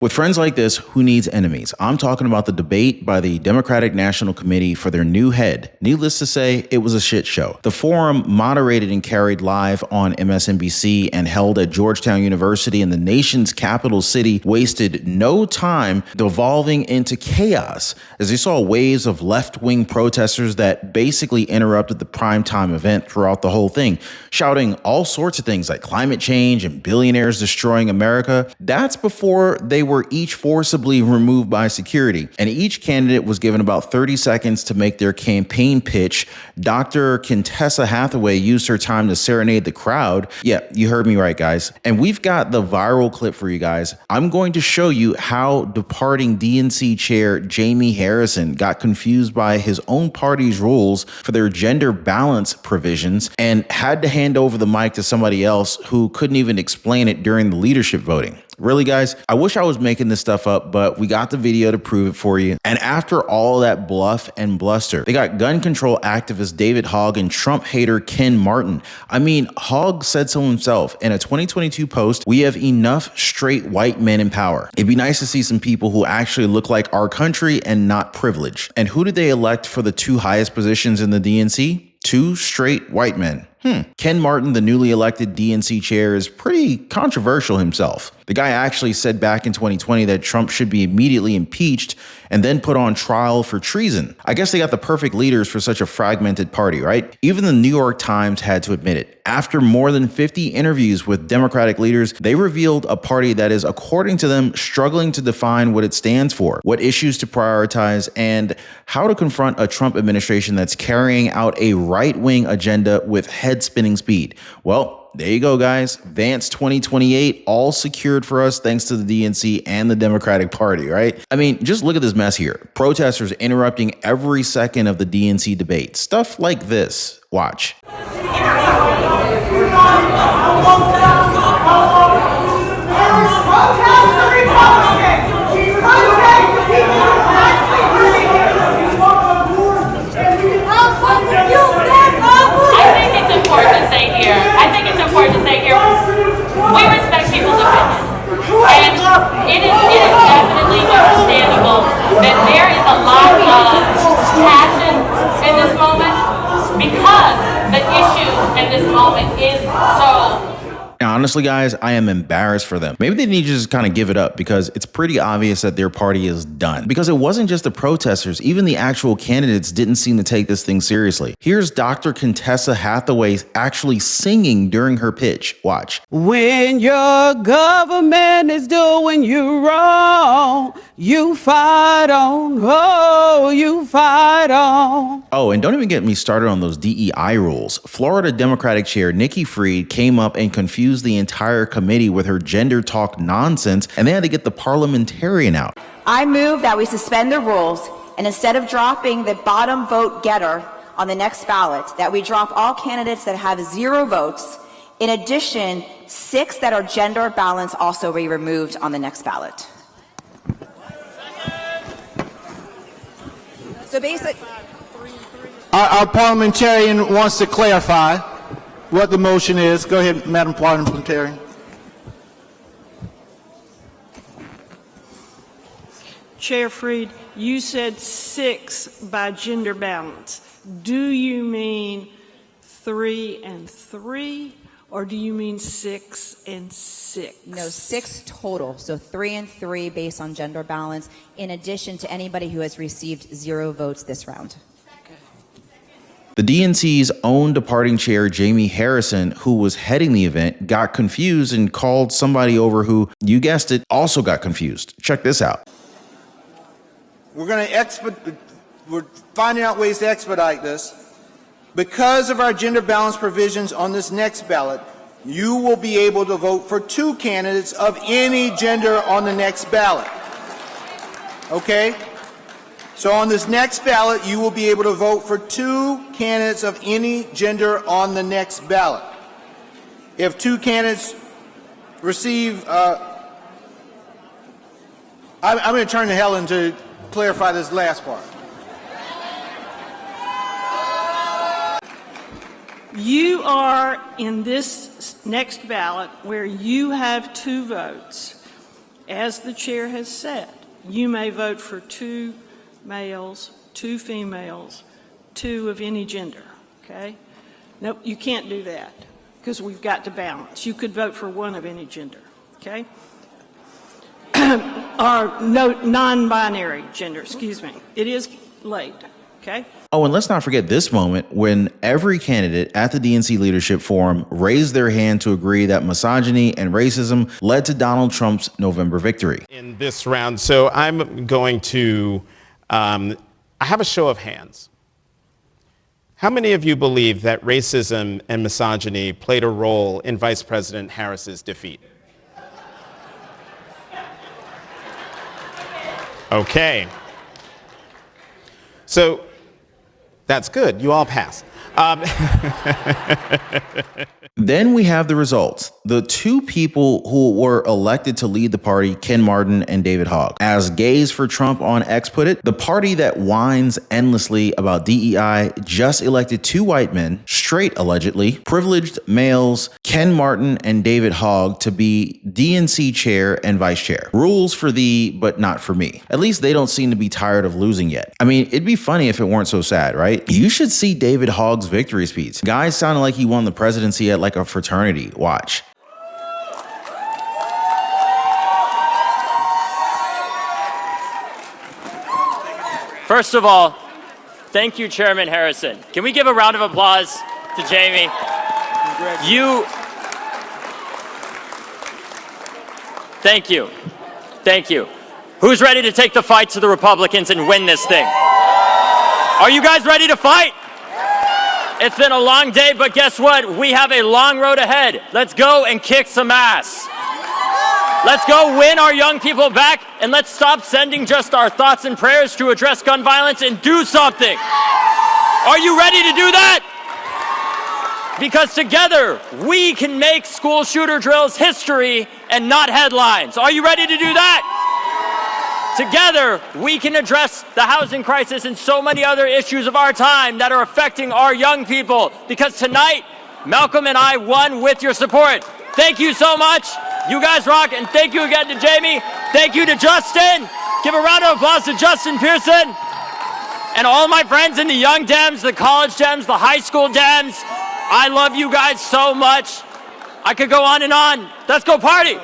With friends like this, who needs enemies? I'm talking about the debate by the Democratic National Committee for their new head. Needless to say, it was a shit show. The forum, moderated and carried live on MSNBC and held at Georgetown University in the nation's capital city, wasted no time devolving into chaos as they saw waves of left-wing protesters that basically interrupted the primetime event throughout the whole thing, shouting all sorts of things like climate change and billionaires destroying America. That's before they were each forcibly removed by security, and each candidate was given about 30 seconds to make their campaign pitch. Dr. Contessa Hathaway used her time to serenade the crowd. Yeah, you heard me right, guys. And we've got the viral clip for you guys. I'm going to show you how departing DNC chair Jamie Harrison got confused by his own party's rules for their gender balance provisions and had to hand over the mic to somebody else who couldn't even explain it during the leadership voting. Really, guys, I wish I was making this stuff up, but we got the video to prove it for you. And after all that bluff and bluster, they got gun control activist David Hogg and Trump hater Ken Martin. I mean, Hogg said so himself in a 2022 post, "We have enough straight white men in power. It'd be nice to see some people who actually look like our country and not privileged." And who did they elect for the two highest positions in the DNC? Two straight white men. Ken Martin, the newly elected DNC chair, is pretty controversial himself. The guy actually said back in 2020 that Trump should be immediately impeached and then put on trial for treason. I guess they got the perfect leaders for such a fragmented party, right? Even the New York Times had to admit it. After more than 50 interviews with Democratic leaders, they revealed a party that is, according to them, struggling to define what it stands for, what issues to prioritize, and how to confront a Trump administration that's carrying out a right-wing agenda with head-spinning speed. Well, there you go, guys. Vance 2028, all secured for us thanks to the DNC and the Democratic Party, right? I mean, just look at this mess here. Protesters interrupting every second of the DNC debate. Stuff like this. Watch. We respect people's opinion, and it is definitely understandable that there is a lot of passion in this moment because the issue in this moment is so. Now, honestly, guys, I am embarrassed for them. Maybe they need to just kind of give it up because it's pretty obvious that their party is done. Because it wasn't just the protesters, even the actual candidates didn't seem to take this thing seriously. Here's Dr. Contessa Hathaway actually singing during her pitch. Watch. When your government is doing you wrong, you fight on, oh, you fight on. Oh, and don't even get me started on those DEI rules. Florida Democratic Chair Dem F'd came up and confused the entire committee with her gender talk nonsense, and they had to get the parliamentarian out. I move that we suspend the rules, and instead of dropping the bottom vote getter on the next ballot, that we drop all candidates that have 0 votes. In addition, 6 that are gender balanced also be removed on the next ballot. So basically, our parliamentarian wants to clarify what the motion is. Go ahead, Madam Parliamentarian. Chair Freed, you said 6 by gender balance. Do you mean 3 and 3, or do you mean 6 and 6? No, 6 total. So 3 and 3 based on gender balance, in addition to anybody who has received 0 votes this round. The DNC's own departing chair, Jamie Harrison, who was heading the event, got confused and called somebody over who, you guessed it, also got confused. Check this out. We're finding out ways to expedite this. Because of our gender balance provisions on this next ballot, you will be able to vote for 2 candidates of any gender on the next ballot. Okay? So on this next ballot, you will be able to vote for 2 candidates of any gender on the next ballot. If 2 candidates receive, I'm going to turn to Helen to clarify this last part. You are in this next ballot where you have 2 votes, as the chair has said, you may vote for 2 males, 2 females, 2 of any gender, okay? Nope, you can't do that because we've got to balance. You could vote for 1 of any gender, okay? Or no, non-binary gender, excuse me. It is late, okay? Oh, and let's not forget this moment when every candidate at the DNC Leadership Forum raised their hand to agree that misogyny and racism led to Donald Trump's November victory. In this round, so I'm going to, I have a show of hands. How many of you believe that racism and misogyny played a role in Vice President Harris's defeat? Okay. So that's good. You all pass. Then we have the results. The 2 people who were elected to lead the party, Ken Martin and David Hogg. As Gays for Trump on X put it, the party that whines endlessly about DEI just elected 2 white men, straight allegedly, privileged males, Ken Martin and David Hogg, to be DNC chair and vice chair. Rules for thee, but not for me. At least they don't seem to be tired of losing yet. I mean, it'd be funny if it weren't so sad, right? You should see David Hogg's victory speech. Guy sounded like he won the presidency at like a fraternity. Watch. First of all, thank you, Chairman Harrison. Can we give a round of applause to Jamie? Thank you. Thank you. Who's ready to take the fight to the Republicans and win this thing? Are you guys ready to fight? It's been a long day, but guess what? We have a long road ahead. Let's go and kick some ass. Let's go win our young people back, and let's stop sending just our thoughts and prayers to address gun violence and do something. Are you ready to do that? Because together, we can make school shooter drills history and not headlines. Are you ready to do that? Together, we can address the housing crisis and so many other issues of our time that are affecting our young people. Because tonight, Malcolm and I won with your support. Thank you so much. You guys rock, and thank you again to Jamie. Thank you to Justin. Give a round of applause to Justin Pearson. And all my friends in the young Dems, the college Dems, the high school Dems. I love you guys so much. I could go on and on. Let's go party.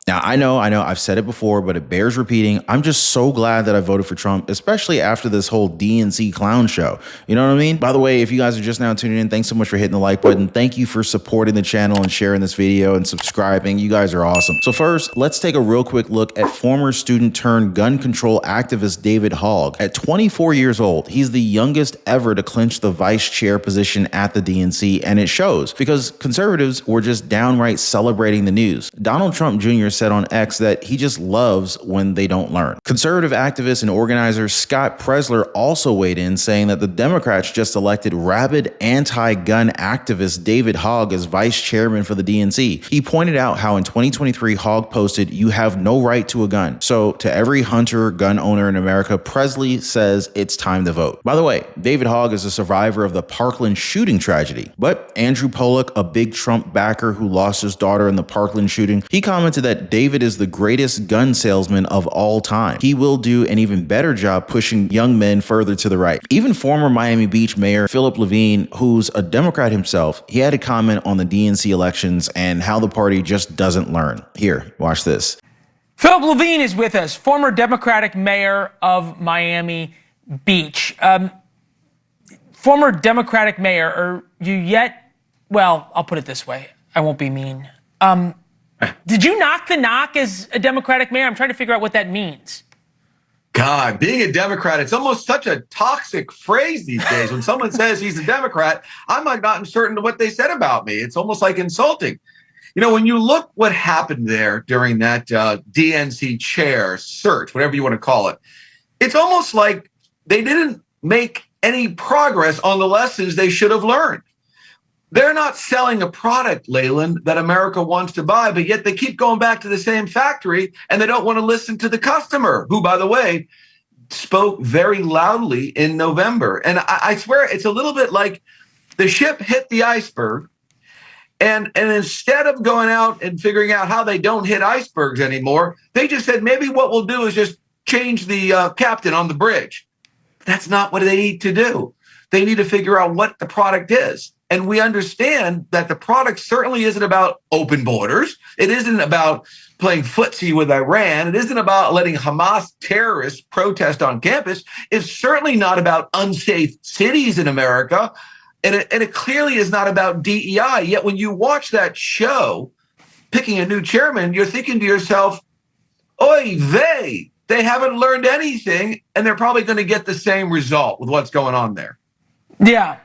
Now, I know, I've said it before, but it bears repeating. I'm just so glad that I voted for Trump, especially after this whole DNC clown show. You know what I mean? By the way, if you guys are just now tuning in, thanks so much for hitting the like button. Thank you for supporting the channel and sharing this video and subscribing. You guys are awesome. So first, let's take a real quick look at former student turned gun control activist David Hogg. At 24 years old, he's the youngest ever to clinch the vice chair position at the DNC, and it shows because conservatives were just downright celebrating the news. Donald Trump Jr. said on X that he just loves when they don't learn. Conservative activist and organizer Scott Presler also weighed in, saying that the Democrats just elected rabid anti-gun activist David Hogg as vice chairman for the DNC. He pointed out how in 2023 Hogg posted, "You have no right to a gun." So to every hunter gun owner in America, Presley says it's time to vote. By the way, David Hogg is a survivor of the Parkland shooting tragedy. But Andrew Pollock, a big Trump backer who lost his daughter in the Parkland shooting, he commented that David is the greatest gun salesman of all time. He will do an even better job pushing young men further to the right. Even former Miami Beach Mayor Philip Levine, who's a Democrat himself, he had a comment on the DNC elections and how the party just doesn't learn. Here, watch this. Philip Levine is with us, former Democratic mayor of Miami Beach. Former Democratic mayor, are you yet? Well, I'll put it this way. I won't be mean. Did you knock the knock as a Democratic mayor? I'm trying to figure out what that means. God, being a Democrat, it's almost such a toxic phrase these days. When someone says he's a Democrat, I'm not certain of what they said about me. It's almost like insulting. You know, when you look what happened there during that DNC chair search, whatever you want to call it, it's almost like they didn't make any progress on the lessons they should have learned. They're not selling a product, Leyland, that America wants to buy, but yet they keep going back to the same factory and they don't want to listen to the customer, who, by the way, spoke very loudly in November. And I swear it's a little bit like the ship hit the iceberg And instead of going out and figuring out how they don't hit icebergs anymore, they just said, maybe what we'll do is just change the captain on the bridge. That's not what they need to do. They need to figure out what the product is. And we understand that the product certainly isn't about open borders. It isn't about playing footsie with Iran. It isn't about letting Hamas terrorists protest on campus. It's certainly not about unsafe cities in America. And it clearly is not about DEI. Yet when you watch that show, picking a new chairman, you're thinking to yourself, oy vey, they haven't learned anything, and they're probably going to get the same result with what's going on there. Yeah.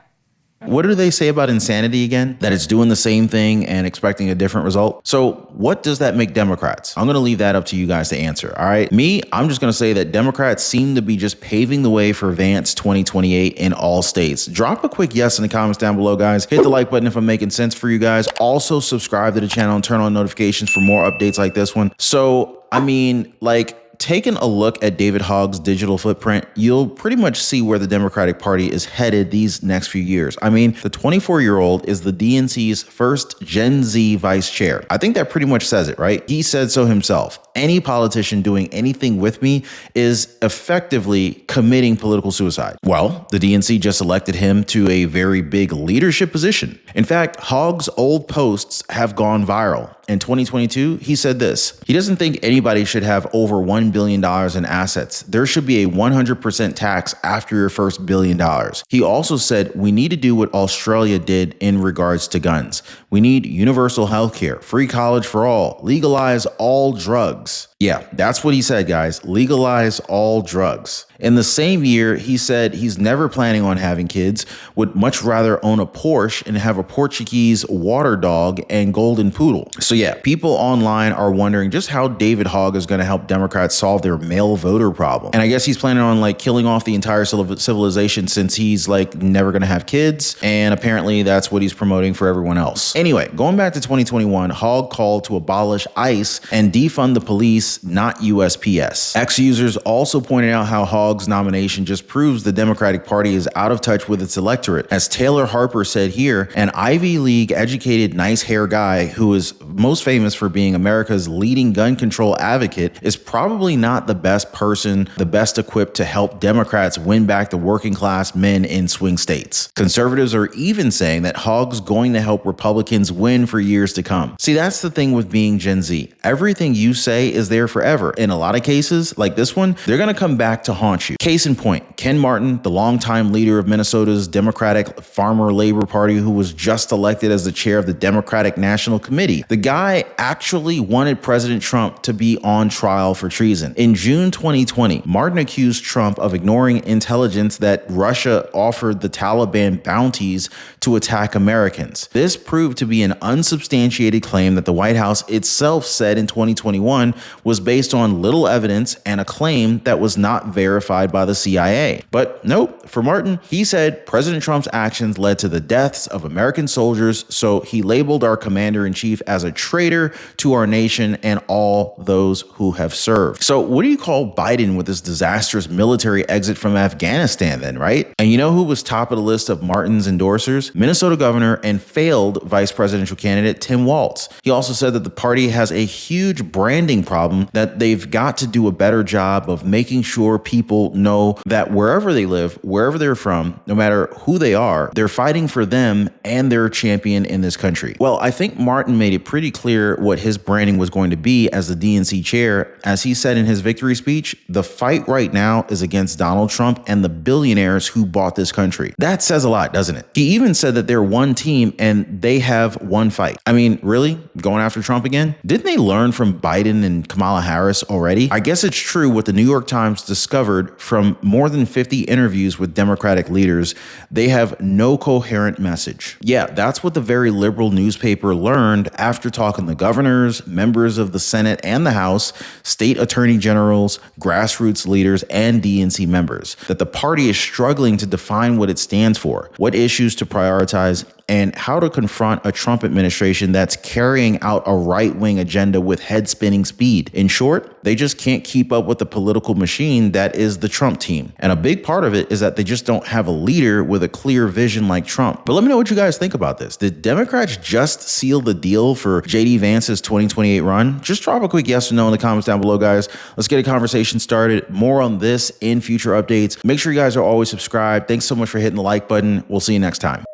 What do they say about insanity again? That it's doing the same thing and expecting a different result? So what does that make Democrats? I'm going to leave that up to you guys to answer. All right. Me, I'm just going to say that Democrats seem to be just paving the way for Vance 2028 in all states. Drop a quick yes in the comments down below, guys. Hit the like button if I'm making sense for you guys. Also subscribe to the channel and turn on notifications for more updates like this one. So, I mean, like, taking a look at David Hogg's digital footprint, you'll pretty much see where the Democratic Party is headed these next few years. I mean, the 24-year-old is the DNC's first Gen Z vice chair. I think that pretty much says it, right? He said so himself. Any politician doing anything with me is effectively committing political suicide. Well, the DNC just elected him to a very big leadership position. In fact, Hogg's old posts have gone viral. In 2022, he said this: he doesn't think anybody should have over $1 billion in assets. There should be a 100% tax after your first $1 billion. He also said we need to do what Australia did in regards to guns. We need universal health care, free college for all, legalize all drugs. Yeah, that's what he said, guys. Legalize all drugs. In the same year, he said he's never planning on having kids, would much rather own a Porsche and have a Portuguese water dog and golden poodle. So yeah, people online are wondering just how David Hogg is going to help Democrats solve their male voter problem. And I guess he's planning on like killing off the entire civilization since he's like never going to have kids. And apparently that's what he's promoting for everyone else. Anyway, going back to 2021, Hogg called to abolish ICE and defund the police, not USPS. X users also pointed out how Hogg's nomination just proves the Democratic Party is out of touch with its electorate. As Taylor Harper said here, an Ivy League educated nice hair guy who is most famous for being America's leading gun control advocate is probably not the best person, the best equipped to help Democrats win back the working class men in swing states. Conservatives are even saying that Hogg's going to help Republicans win for years to come. See, that's the thing with being Gen Z. Everything you say is there forever. In a lot of cases, like this one, they're going to come back to haunt you. Case in point, Ken Martin, the longtime leader of Minnesota's Democratic Farmer Labor Party, who was just elected as the chair of the Democratic National Committee. The guy actually wanted President Trump to be on trial for treason. In June 2020, Martin accused Trump of ignoring intelligence that Russia offered the Taliban bounties to attack Americans. This proved to be an unsubstantiated claim that the White House itself said in 2021 was based on little evidence and a claim that was not verified by the CIA. But nope, for Martin, he said President Trump's actions led to the deaths of American soldiers, so he labeled our commander-in-chief as a traitor to our nation and all those who have served. So what do you call Biden with this disastrous military exit from Afghanistan then, right? And you know who was top of the list of Martin's endorsers? Minnesota governor and failed vice presidential candidate Tim Walz. He also said that the party has a huge branding problem, that they've got to do a better job of making sure people know that wherever they live, wherever they're from, no matter who they are, they're fighting for them and their champion in this country. Well, I think Martin made it pretty clear what his branding was going to be as the DNC chair. As he said in his victory speech, the fight right now is against Donald Trump and the billionaires who bought this country. That says a lot, doesn't it? He even said that they're one team and they have one fight. I mean, really? Going after Trump again? Didn't they learn from Biden and Kamala Harris already? I guess it's true what the New York Times discovered from more than 50 interviews with Democratic leaders. They have no coherent message. Yeah, that's what the very liberal newspaper learned after talking to governors, members of the Senate and the House, state attorney generals, grassroots leaders, and DNC members, that the party is struggling to define what it stands for, what issues to prioritize, and how to confront a Trump administration that's carrying out a right-wing agenda with head-spinning speed. In short, they just can't keep up with the political machine that is the Trump team. And a big part of it is that they just don't have a leader with a clear vision like Trump. But let me know what you guys think about this. Did Democrats just seal the deal for J.D. Vance's 2028 run? Just drop a quick yes or no in the comments down below, guys. Let's get a conversation started. More on this in future updates. Make sure you guys are always subscribed. Thanks so much for hitting the like button. We'll see you next time.